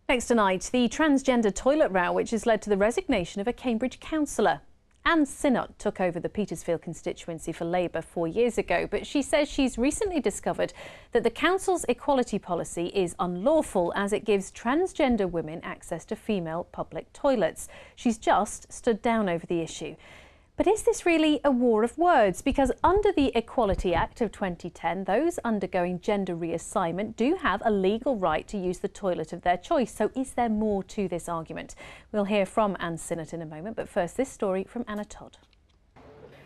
Next tonight, the transgender toilet row which has led to the resignation of a Cambridge councillor. Anne Sinnott took over the Petersfield constituency for Labour 4 years ago, but she says she's recently discovered that the council's equality policy is unlawful as it gives transgender women access to female public toilets. She's just stood down over the issue. But is this really a war of words? Because under the Equality Act of 2010, those undergoing gender reassignment do have a legal right to use the toilet of their choice. So is there more to this argument? We'll hear from Anne Sinnott in a moment, but first this story from Anna Todd.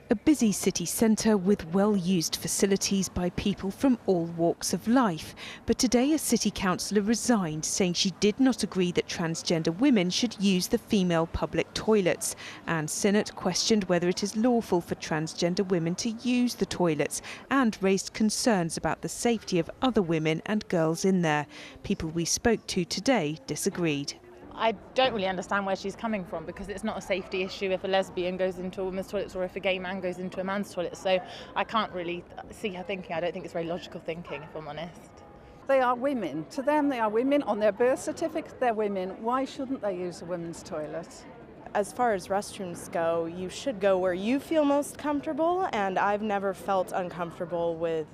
A busy city centre with well-used facilities by people from all walks of life. But today a city councillor resigned, saying she did not agree that transgender women should use the female public toilets. Anne Sinnott questioned whether it is lawful for transgender women to use the toilets and raised concerns about the safety of other women and girls in there. People we spoke to today disagreed. I don't really understand where she's coming from, because it's not a safety issue if a lesbian goes into a woman's toilets or if a gay man goes into a man's toilet. So I can't really see her thinking. I don't think it's very logical thinking, if I'm honest. They are women. To them, they are women. On their birth certificate, they're women. Why shouldn't they use a women's toilet? As far as restrooms go, you should go where you feel most comfortable, and I've never felt uncomfortable with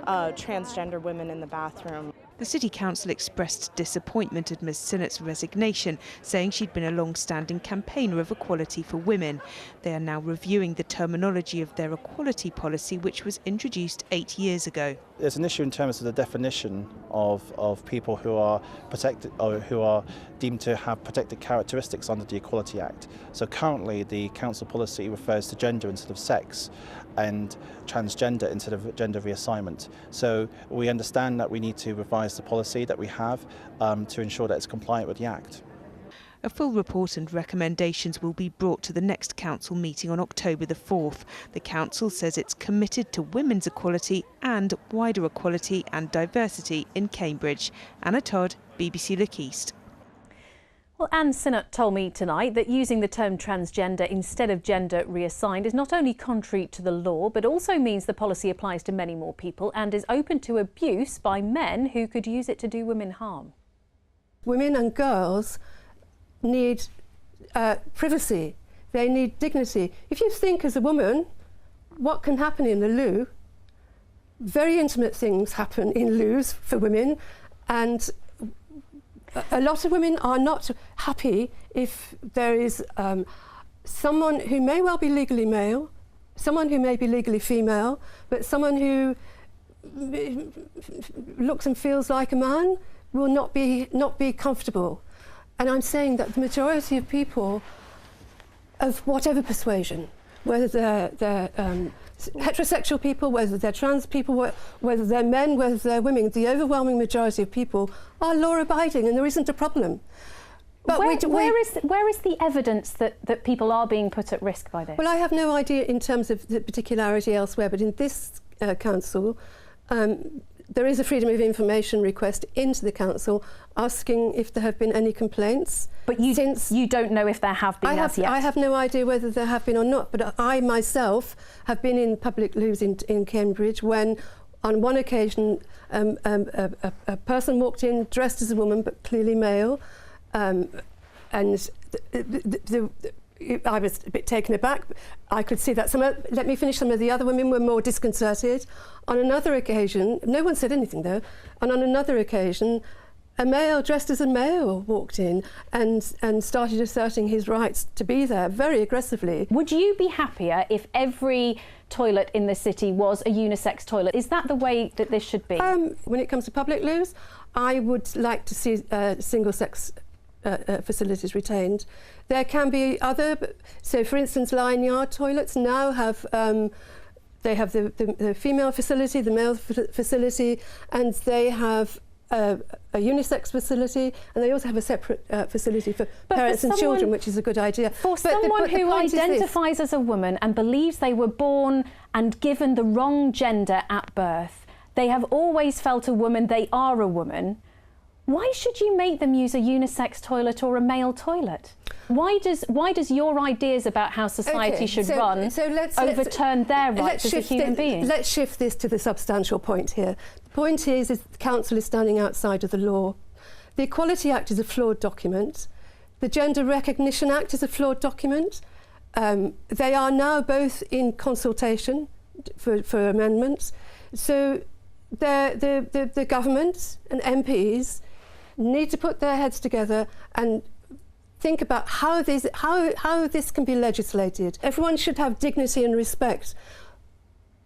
transgender women in the bathroom. The City Council expressed disappointment at Ms Sinnott's resignation, saying she'd been a long-standing campaigner of equality for women. They are now reviewing the terminology of their equality policy, which was introduced 8 years ago. There's an issue in terms of the definition of people who are protected or who are deemed to have protected characteristics under the Equality Act. So currently the council policy refers to gender instead of sex and transgender instead of gender reassignment. So we understand that we need to revise the policy that we have to ensure that it's compliant with the Act. A full report and recommendations will be brought to the next council meeting on October the 4th. The council says it's committed to women's equality and wider equality and diversity in Cambridge. Anna Todd, BBC Look East. Well, Anne Sinnott told me tonight that using the term transgender instead of gender reassigned is not only contrary to the law, but also means the policy applies to many more people and is open to abuse by men who could use it to do women harm. Women and girls need privacy. They need dignity. If you think as a woman what can happen in the loo, very intimate things happen in loos for women, and a lot of women are not happy if there is someone who may well be legally male, someone who may be legally female, but someone who looks and feels like a man will not be comfortable. And I'm saying that the majority of people of whatever persuasion, whether they're heterosexual people, whether they're trans people, whether they're men, whether they're women, the overwhelming majority of people are law-abiding, and there isn't a problem. But where is the evidence that people are being put at risk by this? Well, I have no idea in terms of the particularity elsewhere, but in this council, there is a Freedom of Information request into the council asking if there have been any complaints. But you don't know if there have been as yet? I have no idea whether there have been or not, but I myself have been in public loos in Cambridge when on one occasion a person walked in dressed as a woman but clearly male, and I was a bit taken aback. I could see that some of the other women were more disconcerted. On another occasion, no one said anything though, and on another occasion, a male dressed as a male walked in and started asserting his rights to be there very aggressively. Would you be happier if every toilet in the city was a unisex toilet? Is that the way that this should be? When it comes to public loos, I would like to see single-sex facilities retained. There can be other, so for instance, line yard toilets now have they have the female facility, the male facility, and they have a unisex facility, and they also have a separate facility for parents and children, which is a good idea. For someone who identifies as a woman and believes they were born and given the wrong gender at birth, they have always felt a woman, they are a woman. Why should you make them use a unisex toilet or a male toilet? Why does your ideas about how society should run overturn their rights as a human being? Let's shift this to the substantial point here. The point is the council is standing outside of the law. The Equality Act is a flawed document. The Gender Recognition Act is a flawed document. They are now both in consultation for amendments. So the government and MPs need to put their heads together and think about how this can be legislated. Everyone should have dignity and respect.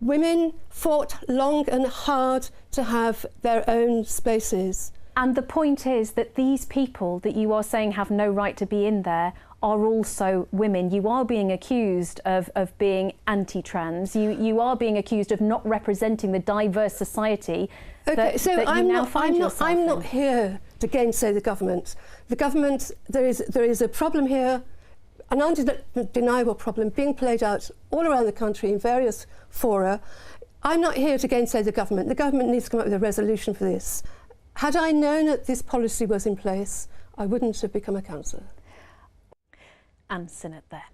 Women fought long and hard to have their own spaces. And the point is that these people that you are saying have no right to be in there are also women. You are being accused of being anti-trans. You are being accused of not representing the diverse society that you now find yourself in. I'm not here to gainsay the government. The government, there is a problem here, an undeniable problem being played out all around the country in various fora. I'm not here to gainsay the government. The government needs to come up with a resolution for this. Had I known that this policy was in place, I wouldn't have become a councillor. Anne Sinnott there.